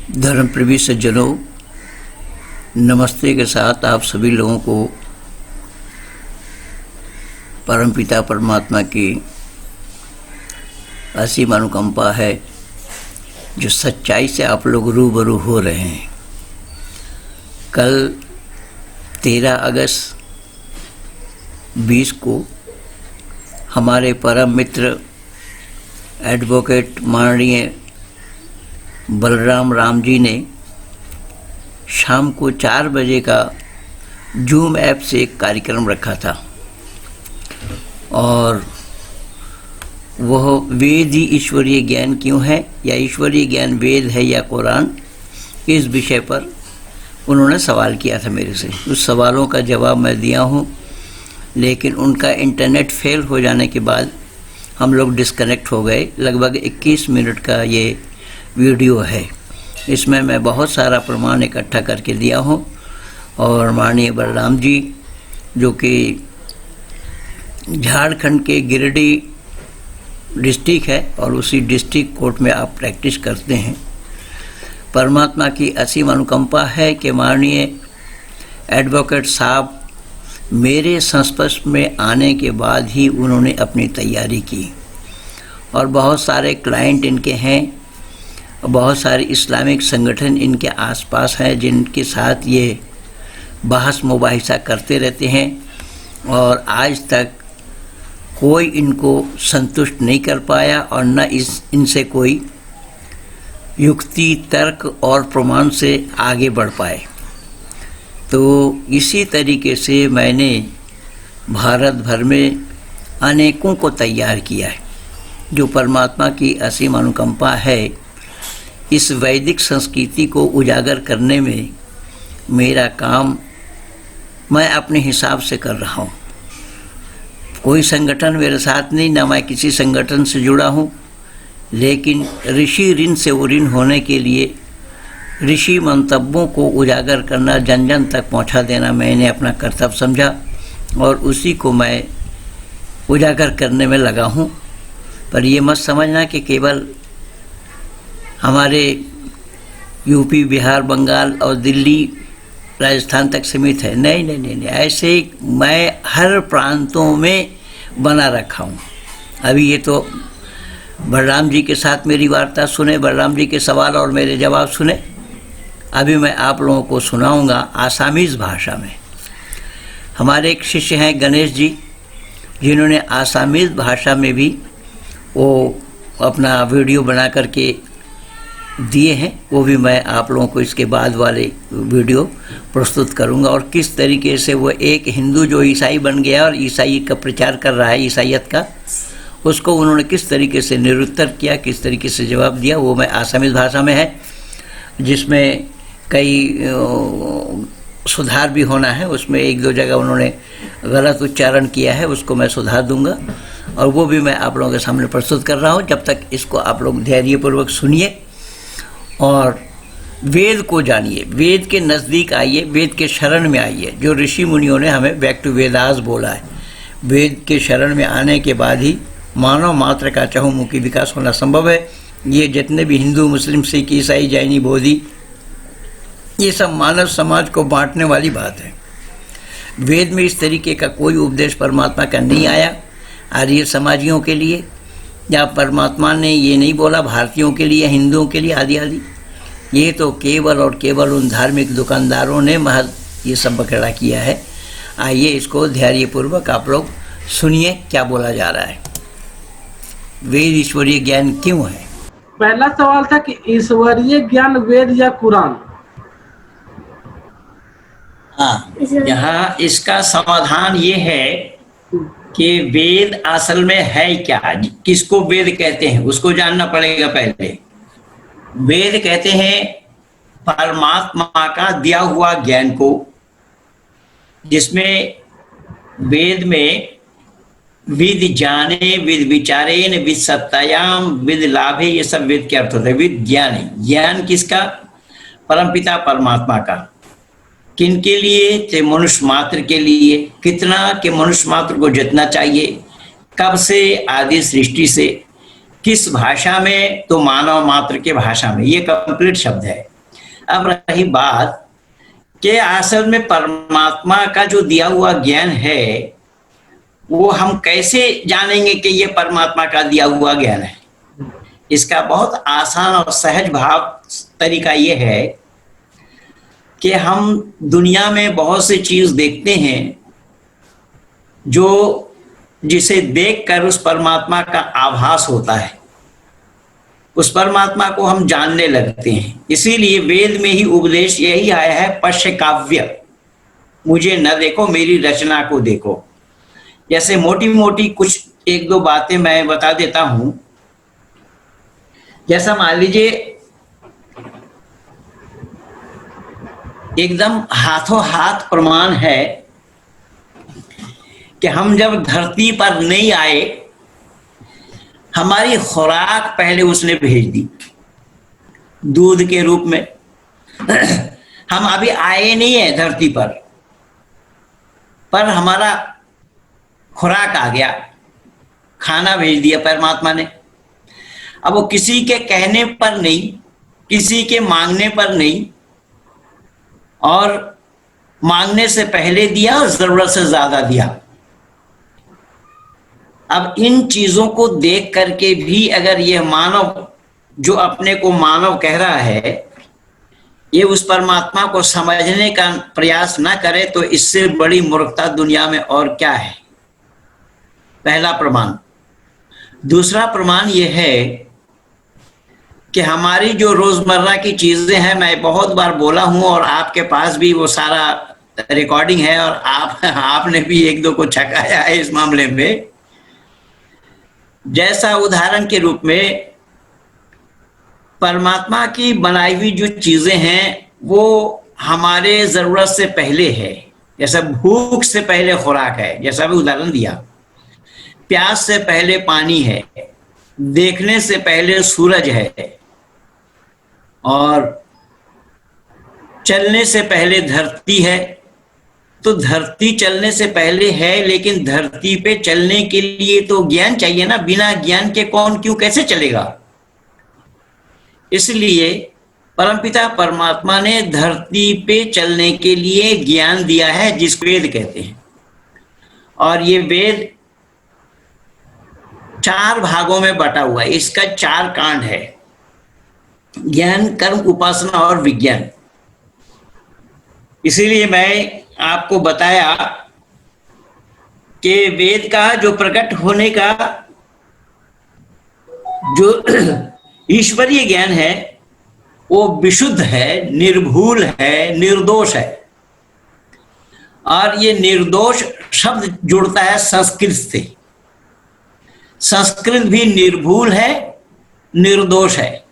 धर्मप्रेमी सज्जनों, नमस्ते के साथ आप सभी लोगों को परमपिता परमात्मा की असीम अनुकंपा है जो सच्चाई से आप लोग रूबरू हो रहे हैं। कल 13 अगस्त 20 को हमारे परम मित्र एडवोकेट माननीय बलराम राम जी ने शाम को 4 बजे का जूम ऐप से एक कार्यक्रम रखा था और वह वेद ही ईश्वरीय ज्ञान क्यों है या ईश्वरीय ज्ञान वेद है या कुरान, इस विषय पर उन्होंने सवाल किया था मेरे से। उस सवालों का जवाब मैं दिया हूँ, लेकिन उनका इंटरनेट फेल हो जाने के बाद हम लोग डिस्कनेक्ट हो गए। लगभग 21 मिनट का ये वीडियो है। इसमें मैं बहुत सारा प्रमाण इकट्ठा करके दिया हूँ और माननीय बलराम जी जो कि झारखंड के गिरिडीह डिस्ट्रिक्ट है और उसी डिस्ट्रिक्ट कोर्ट में आप प्रैक्टिस करते हैं, परमात्मा की असीम अनुकंपा है कि माननीय एडवोकेट साहब मेरे संस्पर्श में आने के बाद ही उन्होंने अपनी तैयारी की और बहुत सारे क्लाइंट इनके हैं, बहुत सारे इस्लामिक संगठन इनके आसपास हैं जिनके साथ ये बहस मुबाहिसा करते रहते हैं और आज तक कोई इनको संतुष्ट नहीं कर पाया और न इनसे कोई युक्ति, तर्क और प्रमाण से आगे बढ़ पाए। तो इसी तरीके से मैंने भारत भर में अनेकों को तैयार किया है। जो परमात्मा की असीम अनुकंपा है, इस वैदिक संस्कृति को उजागर करने में मेरा काम मैं अपने हिसाब से कर रहा हूँ। कोई संगठन मेरे साथ नहीं, ना मैं किसी संगठन से जुड़ा हूँ, लेकिन ऋषि ऋण से ऋण होने के लिए ऋषि मंतव्यों को उजागर करना, जन जन तक पहुँचा देना मैंने अपना कर्तव्य समझा और उसी को मैं उजागर करने में लगा हूँ। पर ये मत समझना कि केवल हमारे यूपी, बिहार, बंगाल और दिल्ली, राजस्थान तक सीमित है। नहीं नहीं नहीं नहीं, ऐसे मैं हर प्रांतों में बना रखा हूँ। अभी ये तो बलराम जी के साथ मेरी वार्ता सुने, बलराम जी के सवाल और मेरे जवाब सुने। अभी मैं आप लोगों को सुनाऊंगा आसामीज़ भाषा में। हमारे एक शिष्य हैं गणेश जी, जिन्होंने आसामीज़ भाषा में भी वो अपना वीडियो बना करके दिए हैं। वो भी मैं आप लोगों को इसके बाद वाले वीडियो प्रस्तुत करूंगा और किस तरीके से वो एक हिंदू जो ईसाई बन गया और ईसाई का प्रचार कर रहा है, ईसाईयत का, उसको उन्होंने किस तरीके से निरुत्तर किया, किस तरीके से जवाब दिया, वो मैं आसामीज़ भाषा में है, जिसमें कई सुधार भी होना है। उसमें 1-2 जगह उन्होंने गलत उच्चारण किया है, उसको मैं सुधार दूंगा और वो भी मैं आप लोगों के सामने प्रस्तुत कर रहा हूँ। जब तक इसको आप लोग धैर्यपूर्वक सुनिए और वेद को जानिए, वेद के नज़दीक आइए, वेद के शरण में आइए। जो ऋषि मुनियों ने हमें बैक टू वेदास बोला है, वेद के शरण में आने के बाद ही मानव मात्र का चहुमुखी विकास होना संभव है। ये जितने भी हिंदू, मुस्लिम, सिख, ईसाई, जैनी, बोधि, ये सब मानव समाज को बांटने वाली बात है। वेद में इस तरीके का कोई उपदेश परमात्मा का नहीं आया आर्य समाजियों के लिए, या परमात्मा ने ये नहीं बोला भारतीयों के लिए, हिंदुओं के लिए, आदि आदि। ये तो केवल और केवल उन धार्मिक दुकानदारों ने महज ये सब बखेड़ा किया है। आइए इसको धैर्यपूर्वक आप लोग सुनिए क्या बोला जा रहा है। वेद ईश्वरीय ज्ञान क्यों है? पहला सवाल था कि ईश्वरीय ज्ञान वेद या कुरान। हाँ, यहाँ इसका समाधान ये है कि वेद असल में है क्या, किसको वेद कहते हैं उसको जानना पड़ेगा। पहले वेद कहते हैं परमात्मा का दिया हुआ ज्ञान को, जिसमें वेद में विद जाने, विद विचारेन, विद सत्तायाम, विद लाभे, ये सब वेद के अर्थ होते हैं। विद ज्ञान, ज्ञान किसका? परमपिता परमात्मा का। किनके लिए? ते मनुष्य मात्र के लिए। कितना? के मनुष्य मात्र को जितना चाहिए। कब से? आदि सृष्टि से। किस भाषा में? तो मानव मात्र के भाषा में। ये कंप्लीट शब्द है। अब रही बात कि असल में परमात्मा का जो दिया हुआ ज्ञान है वो हम कैसे जानेंगे कि ये परमात्मा का दिया हुआ ज्ञान है। इसका बहुत आसान और सहज भाव तरीका ये है कि हम दुनिया में बहुत सी चीज देखते हैं जो जिसे देखकर उस परमात्मा का आभास होता है, उस परमात्मा को हम जानने लगते हैं। इसीलिए वेद में ही उपदेश यही आया है, पश्य काव्य, मुझे न देखो मेरी रचना को देखो। जैसे मोटी मोटी कुछ एक दो बातें मैं बता देता हूं। जैसा मान लीजिए एकदम हाथों हाथ प्रमाण है कि हम जब धरती पर नहीं आए, हमारी खुराक पहले उसने भेज दी दूध के रूप में। हम अभी आए नहीं है धरती पर हमारा खुराक आ गया, खाना भेज दिया परमात्मा ने। अब वो किसी के कहने पर नहीं, किसी के मांगने पर नहीं, और मांगने से पहले दिया और जरूरत से ज्यादा दिया। अब इन चीजों को देख करके भी अगर यह मानव जो अपने को मानव कह रहा है, ये उस परमात्मा को समझने का प्रयास ना करे तो इससे बड़ी मूर्खता दुनिया में और क्या है। पहला प्रमाण। दूसरा प्रमाण यह है कि हमारी जो रोजमर्रा की चीजें हैं, मैं बहुत बार बोला हूं और आपके पास भी वो सारा रिकॉर्डिंग है और आपने भी एक दो को छकाया है इस मामले में। जैसा उदाहरण के रूप में परमात्मा की बनाई हुई जो चीजें हैं वो हमारे जरूरत से पहले है। जैसा भूख से पहले खुराक है, जैसा भी उदाहरण दिया। प्यास से पहले पानी है, देखने से पहले सूरज है, और चलने से पहले धरती है। तो धरती चलने से पहले है, लेकिन धरती पे चलने के लिए तो ज्ञान चाहिए ना। बिना ज्ञान के कौन क्यों कैसे चलेगा। इसलिए परमपिता परमात्मा ने धरती पे चलने के लिए ज्ञान दिया है, जिसको वेद कहते हैं। और ये वेद 4 भागों में बटा हुआ है। इसका 4 कांड है, ज्ञान, कर्म, उपासना और विज्ञान। इसीलिए मैं आपको बताया कि वेद का जो प्रकट होने का जो ईश्वरीय ज्ञान है वो विशुद्ध है, निर्भूल है, निर्दोष है। और ये निर्दोष शब्द जुड़ता है संस्कृत से। संस्कृत भी निर्भूल है, निर्दोष है,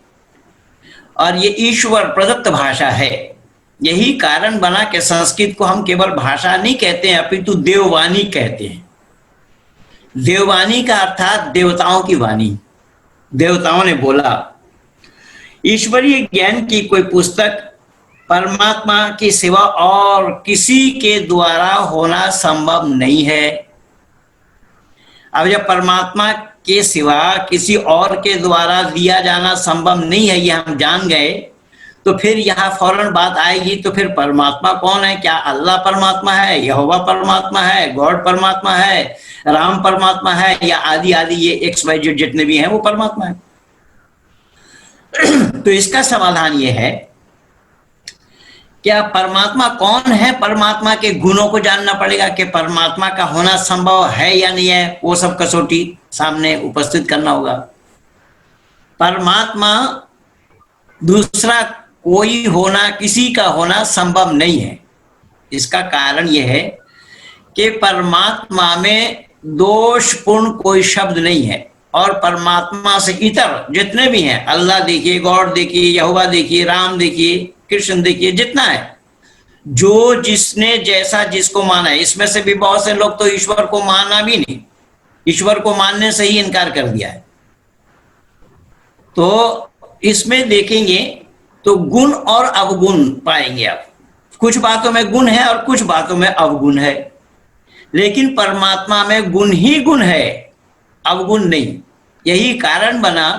और ये ईश्वर प्रदत्त भाषा है। यही कारण बना कि संस्कृत को हम केवल भाषा नहीं कहते हैं, अपितु देववाणी कहते हैं। देववाणी का अर्थात देवताओं की वाणी, देवताओं ने बोला। ईश्वरीय ज्ञान की कोई पुस्तक परमात्मा की सिवा और किसी के द्वारा होना संभव नहीं है। अब जब परमात्मा के सिवा किसी और के द्वारा दिया जाना संभव नहीं है, ये हम जान गए, तो फिर यहाँ फौरन बात आएगी, तो फिर परमात्मा कौन है? क्या अल्लाह परमात्मा है, यहोवा परमात्मा है, गॉड परमात्मा है, राम परमात्मा है, या आदि आदि ये XYZ जितने भी हैं वो परमात्मा है। तो इसका समाधान ये है, क्या परमात्मा कौन है? परमात्मा के गुणों को जानना पड़ेगा कि परमात्मा का होना संभव है या नहीं है। वो सब कसौटी सामने उपस्थित करना होगा। परमात्मा दूसरा कोई होना, किसी का होना संभव नहीं है। इसका कारण यह है कि परमात्मा में दोषपूर्ण कोई शब्द नहीं है, और परमात्मा से इतर जितने भी हैं, अल्लाह देखिए, गॉड देखिए, यहोवा देखिए, राम देखिए, कृष्ण देखिए, जितना है, जो जिसने जैसा जिसको माना है। इसमें से भी बहुत से लोग तो ईश्वर को माना भी नहीं, ईश्वर को मानने से ही इनकार कर दिया है। तो इसमें देखेंगे तो गुण और अवगुण पाएंगे आप। कुछ बातों में गुण है और कुछ बातों में अवगुण है, लेकिन परमात्मा में गुण ही गुण है, अवगुण नहीं। यही कारण बना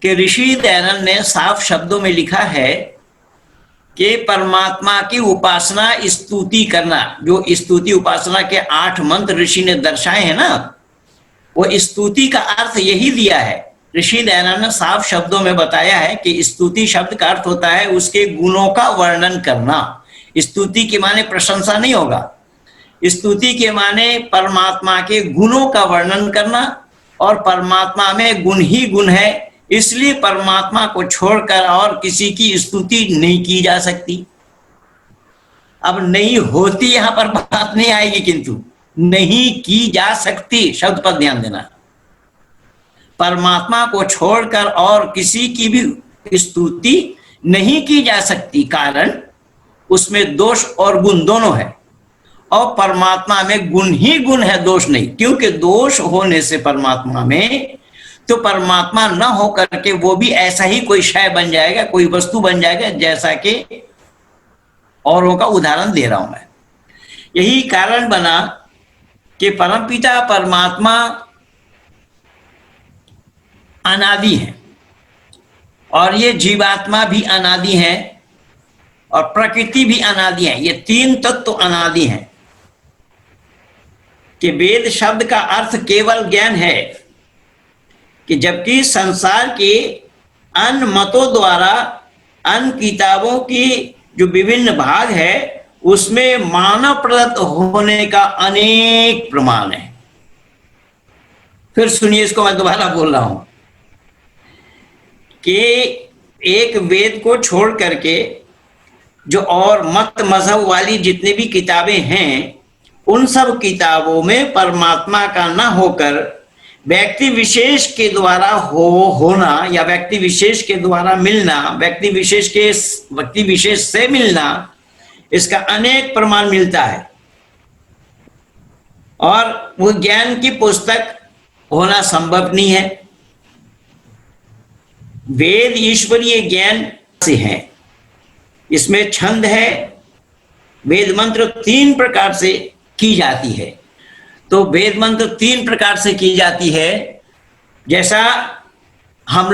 कि ऋषि दयानंद ने साफ शब्दों में लिखा है कि परमात्मा की उपासना स्तुति करना, जो स्तुति उपासना के 8 मंत्र ऋषि ने दर्शाए हैं ना, वो स्तुति का अर्थ यही दिया है। ऋषि दयानंद ने साफ शब्दों में बताया है कि स्तुति शब्द का अर्थ होता है उसके गुणों का वर्णन करना। स्तुति के माने प्रशंसा नहीं होगा, स्तुति के माने परमात्मा के गुणों का वर्णन करना, और परमात्मा में गुण ही गुण है, इसलिए परमात्मा को छोड़कर और किसी की स्तुति नहीं की जा सकती। अब नहीं होती यहां पर बात नहीं आएगी, किंतु नहीं की जा सकती शब्द पर ध्यान देना। परमात्मा को छोड़कर और किसी की भी स्तुति नहीं की जा सकती, कारण उसमें दोष और गुण दोनों है, और परमात्मा में गुण ही गुण है, दोष नहीं। क्योंकि दोष होने से परमात्मा में, तो परमात्मा न होकर के वो भी ऐसा ही कोई शय बन जाएगा, कोई वस्तु बन जाएगा, जैसा कि औरों का उदाहरण दे रहा हूं मैं। यही कारण बना कि परमपिता परमात्मा अनादि है, और ये जीवात्मा भी अनादि है, और प्रकृति भी अनादि है। ये 3 तत्व अनादि हैं। कि वेद शब्द का अर्थ केवल ज्ञान है, कि जबकि संसार के अन्य मतों द्वारा अन्य किताबों की जो विभिन्न भाग है उसमें मानव प्रदत्त होने का अनेक प्रमाण है। फिर सुनिए, इसको मैं दोबारा बोल रहा हूं कि एक वेद को छोड़ करके जो और मत मजहब वाली जितनी भी किताबें हैं, उन सब किताबों में परमात्मा का न होकर व्यक्ति विशेष के द्वारा होना या व्यक्ति विशेष के द्वारा मिलना, व्यक्ति विशेष से मिलना, इसका अनेक प्रमाण मिलता है। और वो ज्ञान की पुस्तक होना संभव नहीं है। वेद ईश्वरीय ज्ञान से है, इसमें छंद है। वेद मंत्र 3 प्रकार से की जाती है। तो वेद मंत्र 3 प्रकार से की जाती है। जैसा हम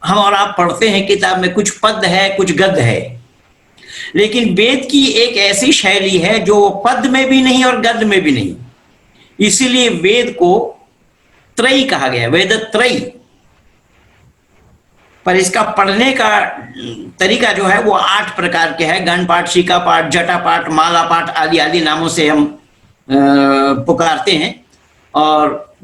और आप पढ़ते हैं किताब में, कुछ पद है, कुछ गद्य है, लेकिन वेद की एक ऐसी शैली है जो पद में भी नहीं और गद्य में भी नहीं, इसीलिए वेद को त्रयी कहा गया, वेद त्रयी। पर इसका पढ़ने का तरीका जो है वो 8 प्रकार के है। गण पाठ, शीका पाठ, जटा पाठ, माला पाठ आदि आदि नामों से हम पुकारते हैं। और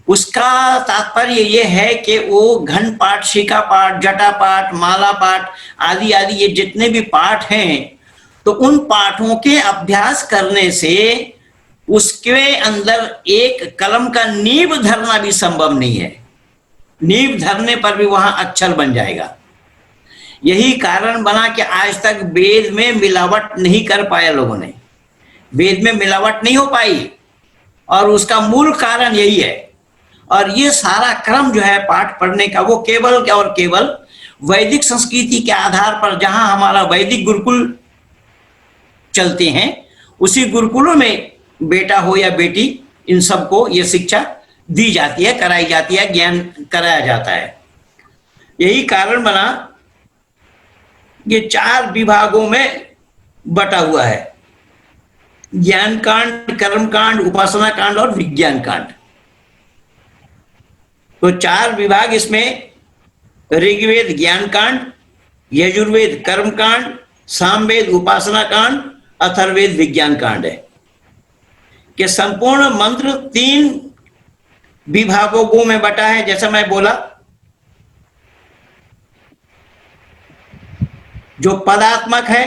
उसका तात्पर्य ये है कि वो घन पाठ, शीका पाठ, जटा पाठ, माला पाठ आदि आदि ये जितने भी पाठ हैं, तो उन पाठों के अभ्यास करने से उसके अंदर एक कलम का नींव धरना भी संभव नहीं है। नींव धरने पर भी वहां अक्षर बन जाएगा। यही कारण बना कि आज तक वेद में मिलावट नहीं कर पाए लोगों ने, वेद में मिलावट नहीं हो पाई, और उसका मूल कारण यही है। और ये सारा क्रम जो है पाठ पढ़ने का, वो केवल और केवल वैदिक संस्कृति के आधार पर, जहां हमारा वैदिक गुरुकुल चलते हैं, उसी गुरुकुलों में बेटा हो या बेटी, इन सबको ये शिक्षा दी जाती है, कराई जाती है, ज्ञान कराया जाता है। यही कारण बना ये 4 विभागों में बटा हुआ है: ज्ञान कांड, कर्म कांड, उपासना कांड और विज्ञान कांड। तो 4 विभाग इसमें ऋग्वेद ज्ञान कांड, यजुर्वेद कर्म कांड, सामवेद उपासना कांड, अथर्ववेद विज्ञान कांड है। कि संपूर्ण मंत्र 3 विभागों में बटा है। जैसा मैं बोला, जो पदात्मक है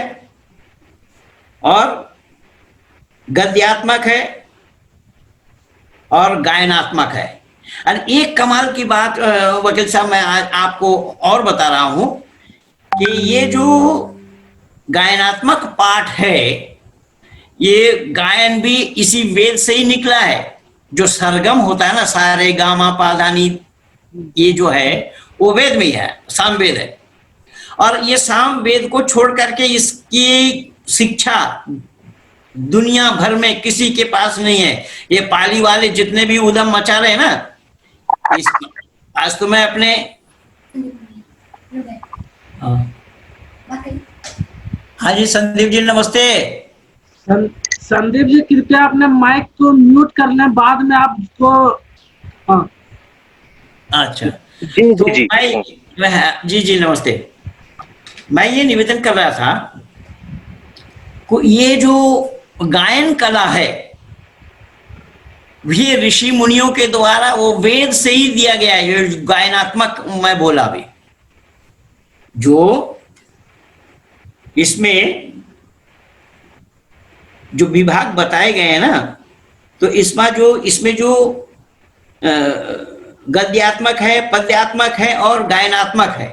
और गद्यात्मक है और गायनात्मक है। और एक कमाल की बात वकील साहब मैं आज आपको और बता रहा हूं कि ये जो गायनात्मक पाठ है, ये गायन भी इसी वेद से ही निकला है। जो सरगम होता है ना, सा रे गा मा पा धा नी, ये जो है वो वेद में ही है, सामवेद है। और ये सामवेद को छोड़ करके इसकी शिक्षा दुनिया भर में किसी के पास नहीं है। ये पाली वाले जितने भी उधम मचा रहे हैं ना, आज तो मैं अपने हाँ जी संदीप जी नमस्ते। संदीप जी कृपया अपने माइक को म्यूट कर लें, बाद में आपको। हाँ अच्छा, जी तो जी जी। जी जी नमस्ते। मैं ये निवेदन कर रहा था ये जो गायन कला है ये ऋषि मुनियों के द्वारा वो वेद से ही दिया गया है। ये गायनात्मक मैं बोला भी, जो इसमें जो विभाग बताए गए हैं ना, तो इसमें जो गद्यात्मक है, पद्यात्मक है और गायनात्मक है।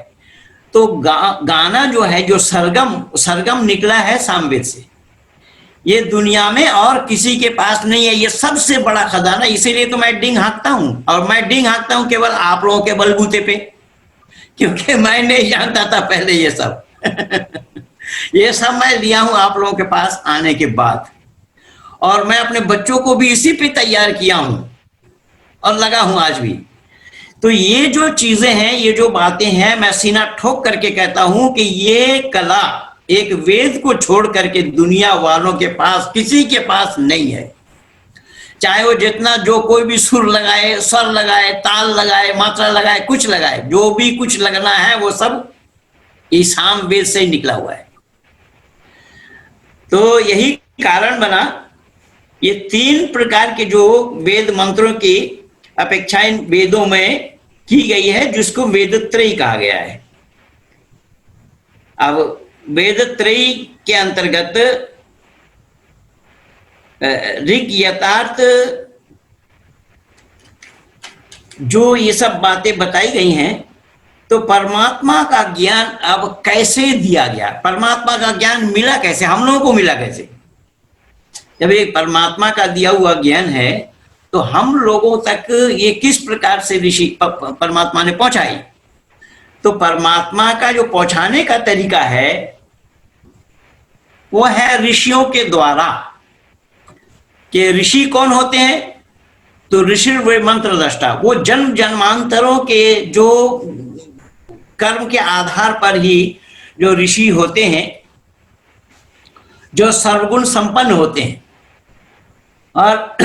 तो गाना जो है, जो सरगम निकला है सामवेद से। ये दुनिया में और किसी के पास नहीं है, ये सबसे बड़ा खजाना। इसीलिए तो मैं डिंग हाँकता हूं, और मैं डिंग हाँकता हूं केवल आप लोगों के बलबूते पे, क्योंकि मैं नहीं जानता था पहले ये सब। ये सब मैं लिया हूं आप लोगों के पास आने के बाद, और मैं अपने बच्चों को भी इसी पे तैयार किया हूं और लगा हूं आज भी। तो ये जो चीजें हैं, ये जो बातें हैं, मैं सीना ठोक करके कहता हूं कि ये कला एक वेद को छोड़ करके दुनिया वालों के पास, किसी के पास नहीं है। चाहे वो जितना जो कोई भी सुर लगाए, स्वर लगाए, ताल लगाए, मात्रा लगाए, कुछ लगाए, जो भी कुछ लगना है वो सब इस सामवेद से ही निकला हुआ है। तो यही कारण बना, ये 3 प्रकार के जो वेद मंत्रों की अपेक्षाएं वेदों में की गई है, जिसको वेदत्रयी कहा गया है। अब वेदत्रयी के अंतर्गत ऋग यथार्थ जो ये सब बातें बताई गई हैं, तो परमात्मा का ज्ञान अब कैसे दिया गया, परमात्मा का ज्ञान मिला कैसे, हम लोगों को मिला कैसे? जब ये परमात्मा का दिया हुआ ज्ञान है, तो हम लोगों तक ये किस प्रकार से ऋषि परमात्मा ने पहुंचाई? तो परमात्मा का जो पहुंचाने का तरीका है वो है ऋषियों के द्वारा। कि ऋषि कौन होते हैं? तो ऋषि वे मंत्र दृष्टा, वो जन्म जन्मांतरों के जो कर्म के आधार पर ही जो ऋषि होते हैं, जो सर्वगुण संपन्न होते हैं, और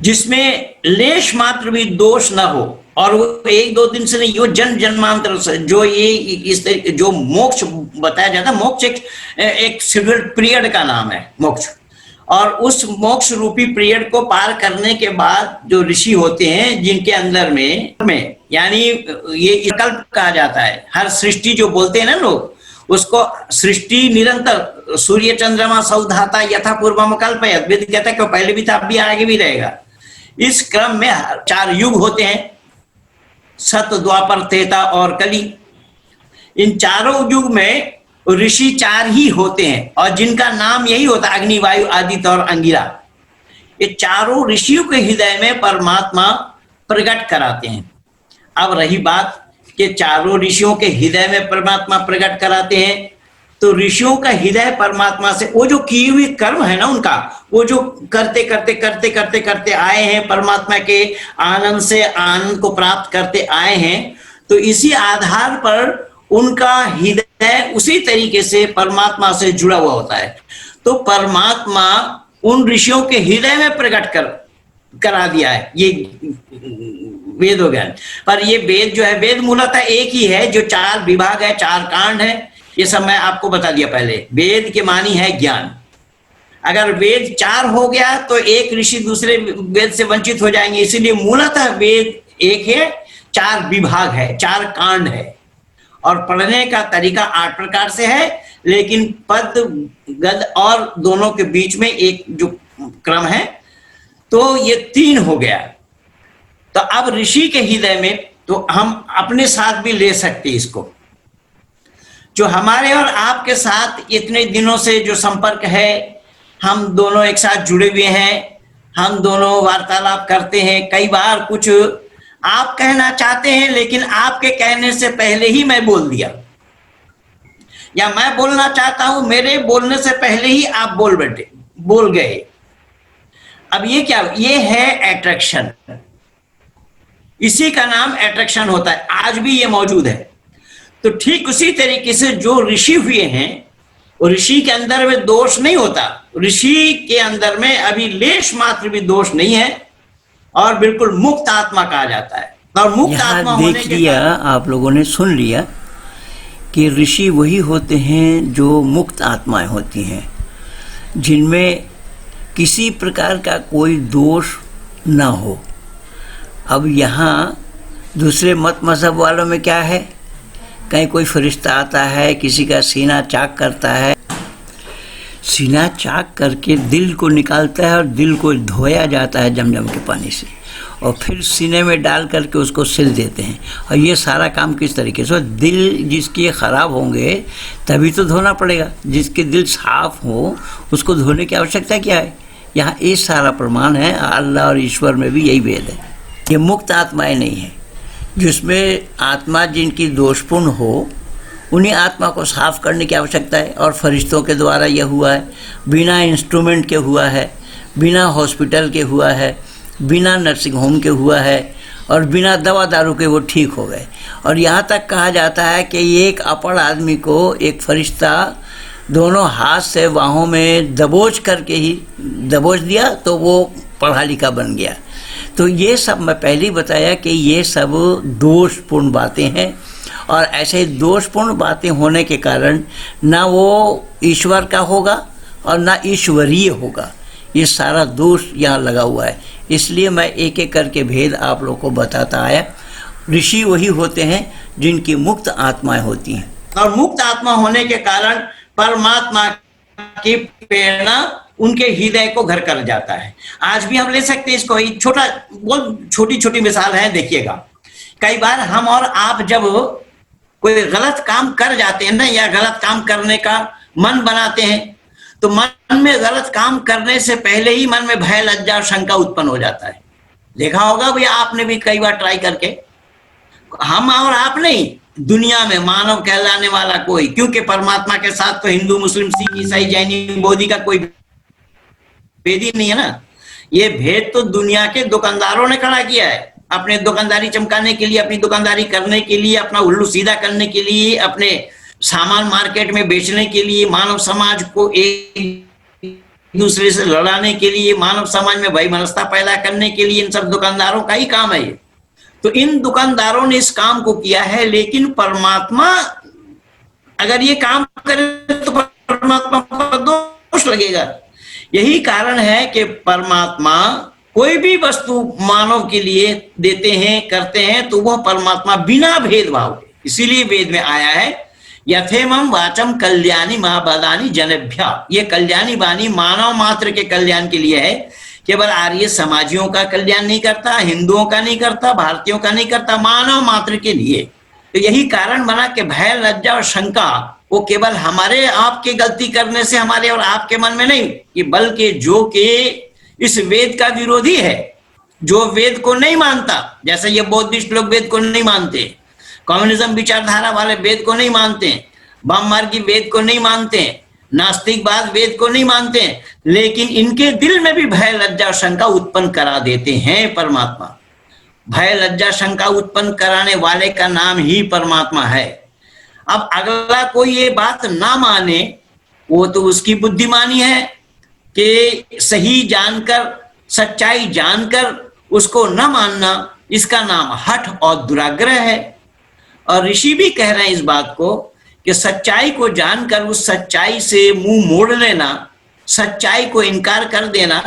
जिसमें लेश मात्र भी दोष न हो, और वो 1-2 दिन से नहीं, वो जन्म जन्मांतर से जो ये इस जो मोक्ष बताया जाता है, मोक्ष एक शेड्यूल्ड पीरियड का नाम है मोक्ष। और उस मोक्ष रूपी पीरियड को पार करने के बाद जो ऋषि होते हैं, जिनके अंदर में यानी ये कल्प कहा जाता है, हर सृष्टि जो बोलते हैं ना लोग, उसको सृष्टि निरंतर सूर्य चंद्रमा सौधाता यथा पूर्वम कल्पयत, वेद कहता है कि पहले भी था, अब भी आगे भी रहेगा। इस क्रम में 4 युग होते हैं, सत, द्वापर, त्रेता और कली। इन चारों युग में ऋषि 4 ही होते हैं, और जिनका नाम यही होता है, अग्नि, वायु, आदित्य और अंगिरा। ये चारों ऋषियों के हृदय में परमात्मा प्रकट कराते हैं। अब रही बात कि चारों ऋषियों के हृदय में परमात्मा प्रकट कराते हैं, तो ऋषियों का हृदय परमात्मा से, वो जो किए हुए कर्म है ना उनका, वो जो करते करते करते करते करते आए हैं, परमात्मा के आनंद से आनंद को प्राप्त करते आए हैं, तो इसी आधार पर उनका हृदय उसी तरीके से परमात्मा से जुड़ा हुआ होता है। तो परमात्मा उन ऋषियों के हृदय में प्रकट करा दिया है ये वेद ज्ञान। पर ये वेद जो है, वेद मूलतः एक ही है, जो 4 विभाग है, 4 कांड है, ये सब मैं आपको बता दिया पहले। वेद के मानी है ज्ञान। अगर वेद 4 हो गया तो एक ऋषि दूसरे वेद से वंचित हो जाएंगे, इसीलिए मूलतः वेद एक है, 4 विभाग है, 4 कांड है, और पढ़ने का तरीका 8 प्रकार से है, लेकिन पद, गद और दोनों के बीच में एक जो क्रम है, तो ये 3 हो गया। तो अब ऋषि के हृदय में तो हम अपने साथ भी ले सकते इसको, जो हमारे और आपके साथ इतने दिनों से जो संपर्क है, हम दोनों एक साथ जुड़े हुए हैं, हम दोनों वार्तालाप करते हैं। कई बार कुछ आप कहना चाहते हैं, लेकिन आपके कहने से पहले ही मैं बोल दिया, या मैं बोलना चाहता हूं, मेरे बोलने से पहले ही आप बोल गए। अब ये क्या, ये है अट्रैक्शन। इसी का नाम अट्रैक्शन होता है, आज भी ये मौजूद है। तो ठीक उसी तरीके से जो ऋषि हुए हैं, और ऋषि के अंदर में दोष नहीं होता, ऋषि के अंदर में अभी लेश मात्र भी दोष नहीं है, और बिल्कुल मुक्त आत्मा कहा जाता है। और मुक्त आत्मा यहाँ होने देख के लिया, आप लोगों ने सुन लिया कि ऋषि वही होते हैं जो मुक्त आत्माएं होती हैं, जिनमें किसी प्रकार का कोई दोष ना हो। अब यहाँ दूसरे मत मज़हब वालों में क्या है, कहीं कोई फरिश्ता आता है, किसी का सीना चाक करता है, सीना चाक करके दिल को निकालता है और दिल को धोया जाता है जमजम के पानी से, और फिर सीने में डाल करके उसको सिल देते हैं। और ये सारा काम किस तरीके से, दिल जिसके ख़राब होंगे तभी तो धोना पड़ेगा, जिसके दिल साफ़ हो उसको धोने की आवश्यकता क्या है। यहाँ ये सारा प्रमाण है, अल्लाह और ईश्वर में भी यही भेद है। ये मुक्त आत्माएं नहीं है, जिसमें आत्मा जिनकी दोषपूर्ण हो उन्हीं आत्मा को साफ करने की आवश्यकता है। और फरिश्तों के द्वारा यह हुआ है, बिना इंस्ट्रूमेंट के हुआ है, बिना हॉस्पिटल के हुआ है, बिना नर्सिंग होम के हुआ है, और बिना दवा दारू के वो ठीक हो गए। और यहाँ तक कहा जाता है कि एक अपड़ आदमी को एक फरिश्ता दोनों हाथ से बाहों में दबोच करके ही दबोच दिया तो वो पढ़ा लिखा बन गया। तो ये सब मैं पहले ही बताया कि ये सब दोषपूर्ण बातें हैं, और ऐसे दोषपूर्ण बातें होने के कारण ना वो ईश्वर का होगा और ना ईश्वरीय होगा। ये सारा दोष यहाँ लगा हुआ है, इसलिए मैं एक एक करके भेद आप लोगों को बताता आया। ऋषि वही होते हैं जिनकी मुक्त आत्माएं होती हैं, और मुक्त आत्मा होने के कारण परमात्मा की प्रेरणा उनके हृदय को घर कर जाता है। आज भी हम ले सकते हैं इसको, छोटा बहुत छोटी छोटी मिसाल है, देखिएगा। कई बार हम और आप जब कोई गलत काम कर जाते हैं ना, या गलत काम करने का मन बनाते हैं, तो मन में गलत काम करने से पहले ही मन में भय, लज्जा और शंका उत्पन्न हो जाता है। देखा होगा भैया आपने भी कई बार ट्राई करके। हम और आप नहीं, दुनिया में मानव कहलाने वाला कोई, क्योंकि परमात्मा के साथ तो हिंदू, मुस्लिम, सिख, ईसाई, जैनी, बौद्धी का कोई भेद ही नहीं है ना। ये भेद तो दुनिया के दुकानदारों ने खड़ा किया है, अपने दुकानदारी चमकाने के लिए, अपनी दुकानदारी करने के लिए, अपना उल्लू सीधा करने के लिए, अपने सामान मार्केट में बेचने के लिए, मानव समाज को एक दूसरे से लड़ाने के लिए, मानव समाज में वैमनस्यता पैदा करने के लिए, इन सब दुकानदारों का ही काम है ये। तो इन दुकानदारों ने इस काम को किया है, लेकिन परमात्मा अगर ये काम करे तो परमात्मा पर दोष लगेगा। यही कारण है कि परमात्मा कोई भी वस्तु मानव के लिए देते हैं, करते हैं, तो वह परमात्मा बिना भेदभाव के, इसीलिए वेद में आया है, यथेमं वाचम कल्याणी महाबदानी जनेभ्य। ये कल्याणी वाणी मानव मात्र के कल्याण के लिए है, केवल आर्य समाजियों का कल्याण नहीं करता, हिंदुओं का नहीं करता, भारतीयों का नहीं करता, मानव मात्र के लिए। तो यही कारण बना कि भय, लज्जा और शंका वो केवल हमारे आपके गलती करने से हमारे और आपके मन में नहीं, कि बल्कि जो कि इस वेद का विरोधी है, जो वेद को नहीं मानता, जैसे ये बौद्धिस्ट लोग वेद को नहीं मानते, कम्युनिज्म विचारधारा वाले वेद को नहीं मानते, वाममार्गी वेद को नहीं मानते, नास्तिकवाद वेद को नहीं मानते, लेकिन इनके दिल में भी भय, लज्जा और शंका उत्पन्न करा देते हैं परमात्मा। भय, लज्जा, शंका उत्पन्न कराने वाले का नाम ही परमात्मा है। अब अगला कोई ये बात ना माने, वो तो उसकी बुद्धिमानी है कि सही जानकर, सच्चाई जानकर उसको न मानना, इसका नाम हठ और दुराग्रह है। और ऋषि भी कह रहे हैं इस बात को कि सच्चाई को जानकर उस सच्चाई से मुंह मोड़ लेना, सच्चाई को इनकार कर देना।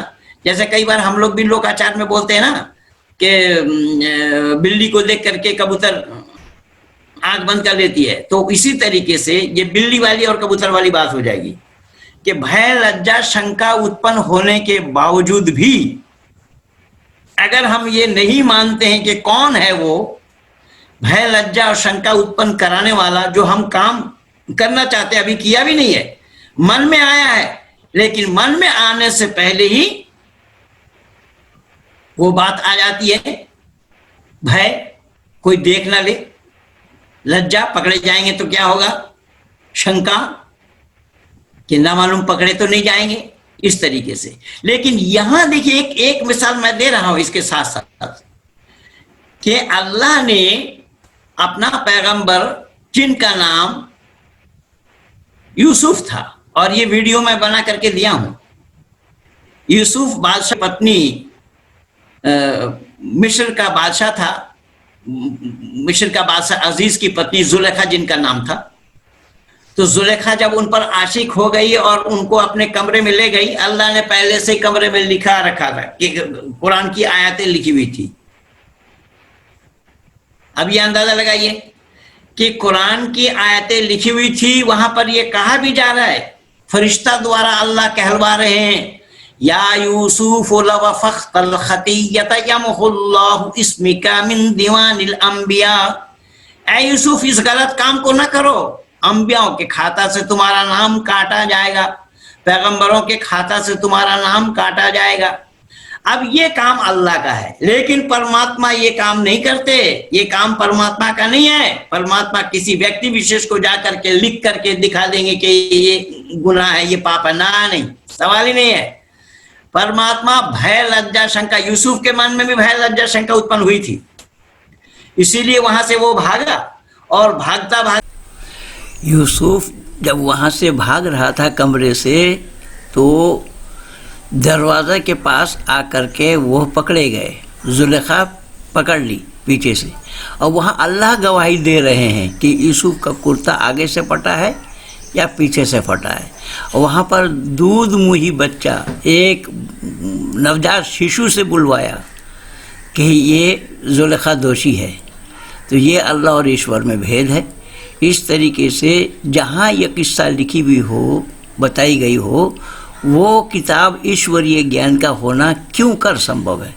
जैसे कई बार हम लोग भी लोकाचार में बोलते हैं ना कि बिल्ली को देख करके कबूतर आंख बंद कर लेती है, तो इसी तरीके से ये बिल्ली वाली और कबूतर वाली बात हो जाएगी कि भय, लज्जा, शंका उत्पन्न होने के बावजूद भी अगर हम ये नहीं मानते हैं कि कौन है वो भय, लज्जा और शंका उत्पन्न कराने वाला, जो हम काम करना चाहते हैं, अभी किया भी नहीं है, मन में आया है, लेकिन मन में आने से पहले ही वो बात आ जाती है, भय, कोई देख ना ले, लज्जा, पकड़े जाएंगे तो क्या होगा, शंका कि ना मालूम पकड़े तो नहीं जाएंगे, इस तरीके से। लेकिन यहां देखिए एक मिसाल मैं दे रहा हूं इसके साथ साथ कि अल्लाह ने अपना पैगंबर जिनका नाम यूसुफ था, और ये वीडियो मैं बना करके दिया हूं। यूसुफ बादशाह पत्नी मिस्र का बादशाह था, मिस्र का बादशाह अजीज की पत्नी जुलेखा जिनका नाम था। तो जुलेखा जब उन पर आशिक हो गई और उनको अपने कमरे में ले गई, अल्लाह ने पहले से कमरे में लिखा रखा था कि कुरान की आयतें लिखी हुई थी। अब ये अंदाजा लगाइए कि कुरान की आयतें लिखी हुई थी, वहां पर ये कहा भी जा रहा है, फरिश्ता द्वारा अल्लाह कहलवा रहे हैं, या यूसुफ लवफ़ख्तल खतियत यमहुल्लाहु इस्मिका मिन दीवानिल अंबिया। ऐ यूसुफ, इस गलत काम को ना करो, अंबियाओं के खाता से तुम्हारा नाम काटा जाएगा, पैगंबरों के खाता से तुम्हारा नाम काटा जाएगा। अब ये काम अल्लाह का है, लेकिन परमात्मा ये काम नहीं करते। ये काम परमात्मा का नहीं है। परमात्मा किसी व्यक्ति विशेष को जाकर के लिख करके दिखा देंगे कि ये गुनाह है, ये पाप है। ना, नहीं, सवाल ही नहीं है। परमात्मा भय लज्जा शंका, यूसुफ के मन में भी भय लज्जा शंका उत्पन्न हुई थी, इसीलिए वहां से वो भागा। और भागता भाग यूसुफ जब वहाँ से भाग रहा था कमरे से, तो दरवाज़ा के पास आकर के वो पकड़े गए। जुलेखा पकड़ ली पीछे से, और वहाँ अल्लाह गवाही दे रहे हैं कि यूसुफ का कुर्ता आगे से फटा है या पीछे से फटा है। और वहाँ पर दूध मुही बच्चा एक नवजात शिशु से बुलवाया कि ये जुलेखा दोषी है। तो ये अल्लाह और ईश्वर में भेद है। इस तरीके से जहाँ यह किस्सा लिखी हुई हो, बताई गई हो, वो किताब ईश्वरीय ज्ञान का होना क्यों कर संभव है,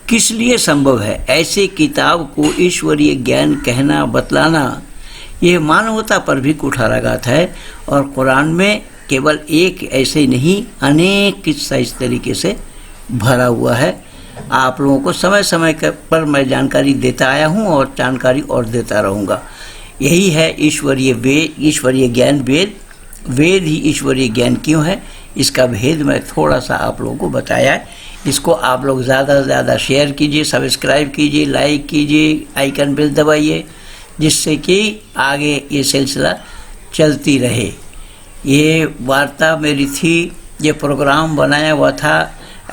किस लिए संभव है? ऐसे किताब को ईश्वरीय ज्ञान कहना, बतलाना, ये मानवता पर भी कुठाराघात है। और कुरान में केवल एक ऐसे नहीं, अनेक किस्सा इस तरीके से भरा हुआ है। आप लोगों को समय समय पर मैं जानकारी देता आया हूँ और जानकारी और देता रहूँगा। यही है ईश्वरीय वेद, ईश्वरीय ज्ञान वेद। वेद ही ईश्वरीय ज्ञान क्यों है, इसका भेद मैं थोड़ा सा आप लोगों को बताया है। इसको आप लोग ज़्यादा से ज़्यादा शेयर कीजिए, सब्सक्राइब कीजिए, लाइक कीजिए, आइकन बेल दबाइए, जिससे कि आगे ये सिलसिला चलती रहे। ये वार्ता मेरी थी, ये प्रोग्राम बनाया हुआ था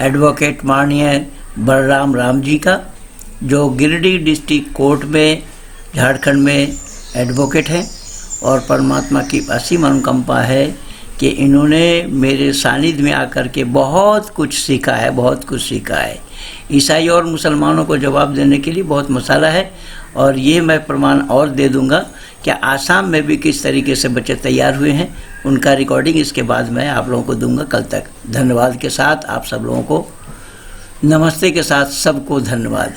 एडवोकेट माननीय बलराम राम जी का, जो गिरिडीह डिस्ट्रिक्ट कोर्ट में झारखंड में एडवोकेट हैं। और परमात्मा की असीम अनुकंपा है कि इन्होंने मेरे सानिध्य में आकर के बहुत कुछ सीखा है, बहुत कुछ सीखा है। ईसाई और मुसलमानों को जवाब देने के लिए बहुत मसाला है। और ये मैं प्रमाण और दे दूंगा कि आसाम में भी किस तरीके से बच्चे तैयार हुए हैं, उनका रिकॉर्डिंग इसके बाद मैं आप लोगों को दूंगा कल तक। धन्यवाद के साथ आप सब लोगों को, नमस्ते के साथ सबको धन्यवाद।